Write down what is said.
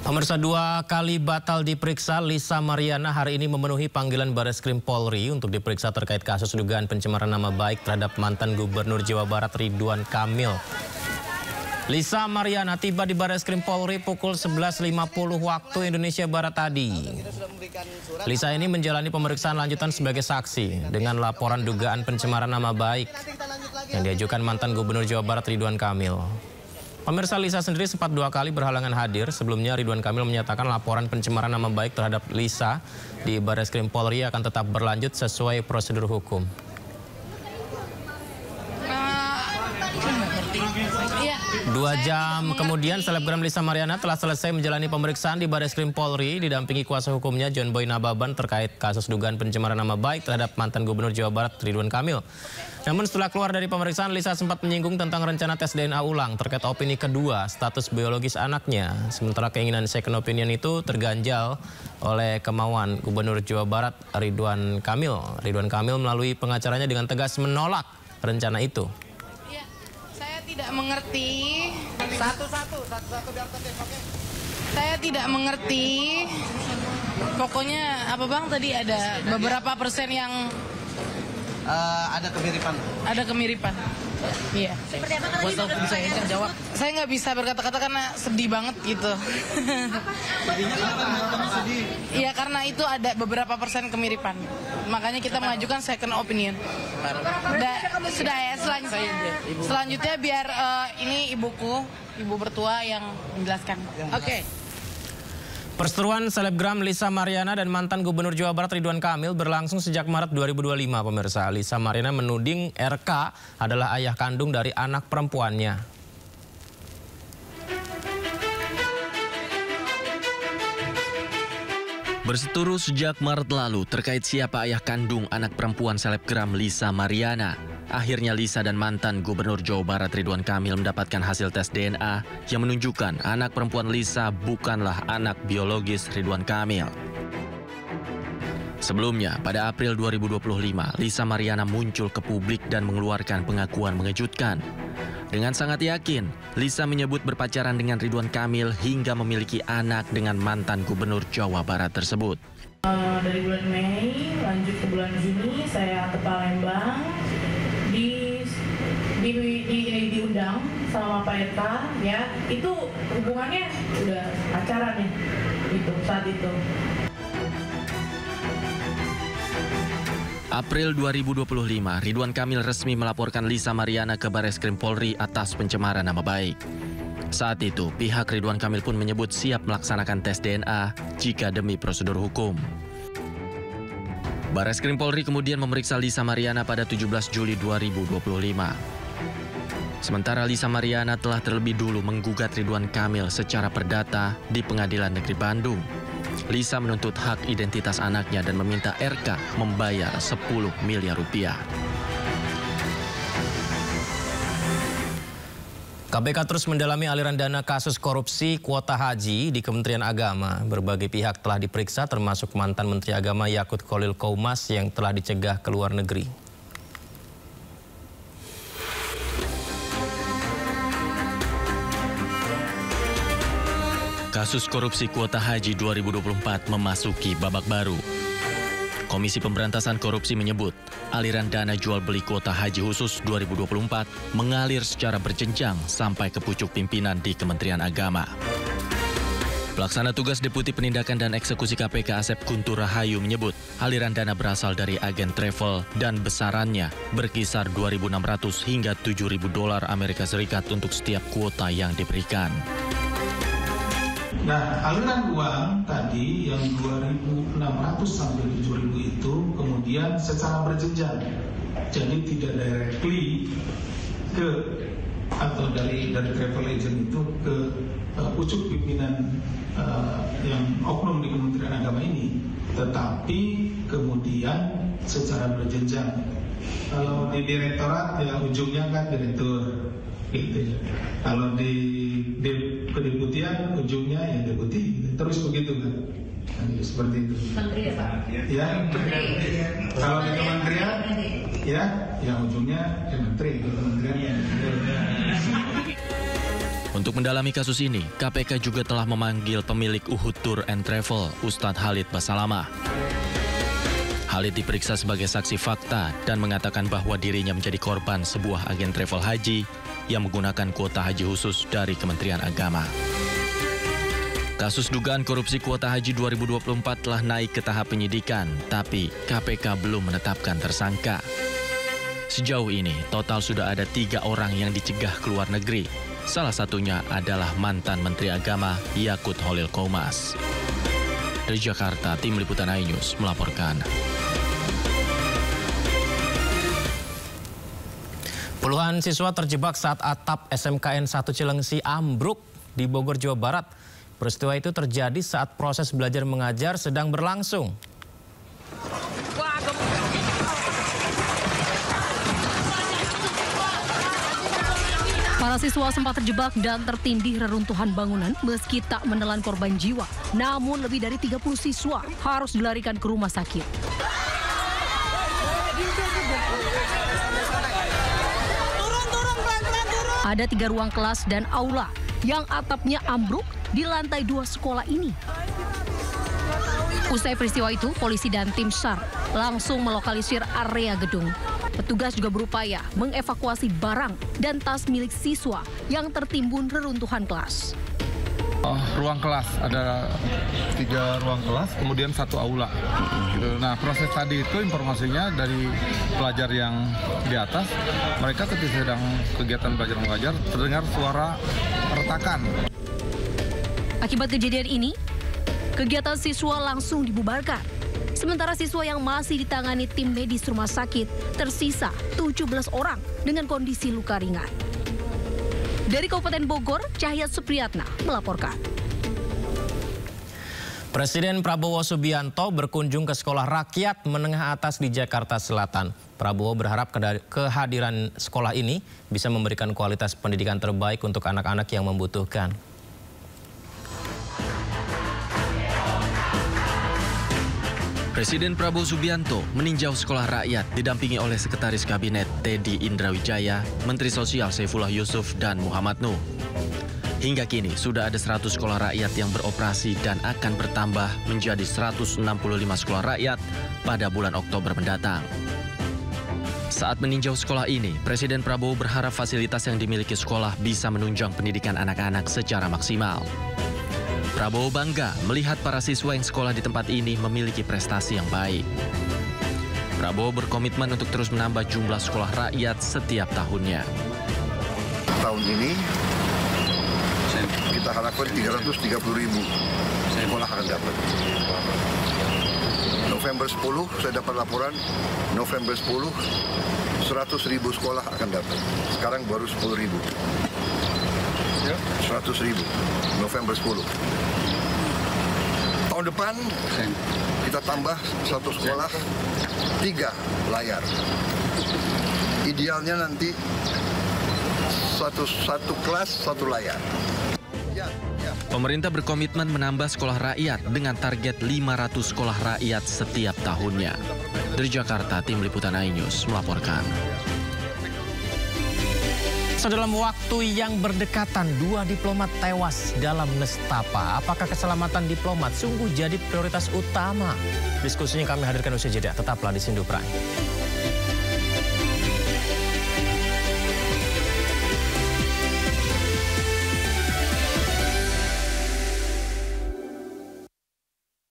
Pemirsa, 2 kali batal diperiksa, Lisa Mariana hari ini memenuhi panggilan Bareskrim Polri untuk diperiksa terkait kasus dugaan pencemaran nama baik terhadap mantan Gubernur Jawa Barat Ridwan Kamil. Lisa Mariana tiba di Bareskrim Polri pukul 11.50 waktu Indonesia Barat tadi. Lisa ini menjalani pemeriksaan lanjutan sebagai saksi dengan laporan dugaan pencemaran nama baik yang diajukan mantan Gubernur Jawa Barat Ridwan Kamil. Pemirsa, Lisa sendiri sempat 2 kali berhalangan hadir. Sebelumnya Ridwan Kamil menyatakan laporan pencemaran nama baik terhadap Lisa di Bareskrim Polri akan tetap berlanjut sesuai prosedur hukum. 2 jam kemudian, selebgram Lisa Mariana telah selesai menjalani pemeriksaan di Bareskrim Polri didampingi kuasa hukumnya John Boy Nababan terkait kasus dugaan pencemaran nama baik terhadap mantan Gubernur Jawa Barat Ridwan Kamil. Namun setelah keluar dari pemeriksaan, Lisa sempat menyinggung tentang rencana tes DNA ulang terkait opini kedua status biologis anaknya. Sementara keinginan second opinion itu terganjal oleh kemauan Gubernur Jawa Barat Ridwan Kamil. Ridwan Kamil melalui pengacaranya dengan tegas menolak rencana itu. Tidak mengerti. Satu-satu biar tertib, oke? Saya tidak mengerti. Pokoknya apa Bang tadi ada beberapa persen yang ada kemiripan. Ada kemiripan. Iya. Seperti apa tadi? Bisa jawab. Saya nggak bisa berkata-kata karena sedih banget gitu. Iya, karena itu ada beberapa persen kemiripan. Makanya kita mengajukan second opinion. Sudah ya, selanjutnya biar ini ibu bertua yang menjelaskan. Oke. Perseteruan selebgram Lisa Mariana dan mantan Gubernur Jawa Barat Ridwan Kamil berlangsung sejak Maret 2025, pemirsa. Lisa Mariana menuding RK adalah ayah kandung dari anak perempuannya. Berseteru sejak Maret lalu terkait siapa ayah kandung anak perempuan selebgram Lisa Mariana. Akhirnya Lisa dan mantan Gubernur Jawa Barat Ridwan Kamil mendapatkan hasil tes DNA yang menunjukkan anak perempuan Lisa bukanlah anak biologis Ridwan Kamil. Sebelumnya, pada April 2025, Lisa Mariana muncul ke publik dan mengeluarkan pengakuan mengejutkan. Dengan sangat yakin, Lisa menyebut berpacaran dengan Ridwan Kamil hingga memiliki anak dengan mantan Gubernur Jawa Barat tersebut. Dari bulan Mei lanjut ke bulan Juni saya ke Palembang, diundang sama Pak RK, ya itu hubungannya udah pacaran ya itu saat itu. April 2025, Ridwan Kamil resmi melaporkan Lisa Mariana ke Bareskrim Polri atas pencemaran nama baik. Saat itu, pihak Ridwan Kamil pun menyebut siap melaksanakan tes DNA jika demi prosedur hukum. Bareskrim Polri kemudian memeriksa Lisa Mariana pada 17 Juli 2025. Sementara Lisa Mariana telah terlebih dulu menggugat Ridwan Kamil secara perdata di Pengadilan Negeri Bandung. Lisa menuntut hak identitas anaknya dan meminta RK membayar 10 miliar rupiah. KPK terus mendalami aliran dana kasus korupsi kuota haji di Kementerian Agama. Berbagai pihak telah diperiksa termasuk mantan Menteri Agama Yakut Kholil Koumas yang telah dicegah ke luar negeri. Kasus korupsi kuota haji 2024 memasuki babak baru. Komisi Pemberantasan Korupsi menyebut aliran dana jual beli kuota haji khusus 2024 mengalir secara berjenjang sampai ke pucuk pimpinan di Kementerian Agama. Pelaksana tugas Deputi Penindakan dan Eksekusi KPK Asep Guntur Rahayu menyebut aliran dana berasal dari agen travel dan besarannya berkisar 2.600 hingga 7.000 dolar Amerika Serikat untuk setiap kuota yang diberikan. Nah, aliran uang tadi yang 2.600 sampai 7.000 itu kemudian secara berjenjang, jadi tidak directly ke atau dari travel agent itu ke pucuk pimpinan yang oknum di Kementerian Agama ini, tetapi kemudian secara berjenjang. Kalau di direktorat ya ujungnya kan direktur, gitu. Kalau di kedeputian ujungnya ya deputi, terus begitu kan? Seperti itu. Menteri ya Pak? Ya, kalau di kementerian ya ujungnya menteri, kementerian. Untuk mendalami kasus ini, KPK juga telah memanggil pemilik Uhud Tour and Travel, Ustadz Khalid Basalamah. Khalid diperiksa sebagai saksi fakta dan mengatakan bahwa dirinya menjadi korban sebuah agen travel haji yang menggunakan kuota haji khusus dari Kementerian Agama. Kasus dugaan korupsi kuota haji 2024 telah naik ke tahap penyidikan, tapi KPK belum menetapkan tersangka. Sejauh ini, total sudah ada 3 orang yang dicegah ke luar negeri. Salah satunya adalah mantan Menteri Agama Yakut Holil Qomas. Dari Jakarta, Tim Liputan iNews melaporkan. Puluhan siswa terjebak saat atap SMKN 1 Cilengsi ambruk di Bogor, Jawa Barat. Peristiwa itu terjadi saat proses belajar mengajar sedang berlangsung. Para siswa sempat terjebak dan tertindih reruntuhan bangunan meski tak menelan korban jiwa. Namun lebih dari 30 siswa harus dilarikan ke rumah sakit. Ada 3 ruang kelas dan aula yang atapnya ambruk di lantai 2 sekolah ini. Usai peristiwa itu, polisi dan tim SAR langsung melokalisir area gedung. Petugas juga berupaya mengevakuasi barang dan tas milik siswa yang tertimbun reruntuhan kelas. Ruang kelas, ada 3 ruang kelas, kemudian 1 aula. Nah, proses tadi itu informasinya dari pelajar yang di atas, mereka ketika sedang kegiatan belajar mengajar terdengar suara retakan. Akibat kejadian ini, kegiatan siswa langsung dibubarkan. Sementara siswa yang masih ditangani tim medis rumah sakit tersisa 17 orang dengan kondisi luka ringan. Dari Kabupaten Bogor, Cahya Supriyatna melaporkan. Presiden Prabowo Subianto berkunjung ke sekolah rakyat menengah atas di Jakarta Selatan. Prabowo berharap kehadiran sekolah ini bisa memberikan kualitas pendidikan terbaik untuk anak-anak yang membutuhkan. Presiden Prabowo Subianto meninjau sekolah rakyat didampingi oleh Sekretaris Kabinet Teddy Indrawijaya, Menteri Sosial Saifullah Yusuf, dan Muhammad Nuh. Hingga kini sudah ada 100 sekolah rakyat yang beroperasi dan akan bertambah menjadi 165 sekolah rakyat pada bulan Oktober mendatang. Saat meninjau sekolah ini, Presiden Prabowo berharap fasilitas yang dimiliki sekolah bisa menunjang pendidikan anak-anak secara maksimal. Prabowo bangga melihat para siswa yang sekolah di tempat ini memiliki prestasi yang baik. Prabowo berkomitmen untuk terus menambah jumlah sekolah rakyat setiap tahunnya. Tahun ini kita harapkan 330.000 sekolah akan dapat. November 10 saya dapat laporan, November 10 100.000 sekolah akan dapat. Sekarang baru 10.000. 100.000 November 10. Tahun depan kita tambah 1 sekolah 3 layar. Idealnya nanti satu kelas 1 layar. Pemerintah berkomitmen menambah sekolah rakyat dengan target 500 sekolah rakyat setiap tahunnya. Dari Jakarta, Tim Liputan iNews melaporkan. Dalam waktu yang berdekatan, 2 diplomat tewas dalam nestapa. Apakah keselamatan diplomat sungguh jadi prioritas utama? Diskusinya kami hadirkan usai jeda. Tetaplah di Sindu Prime.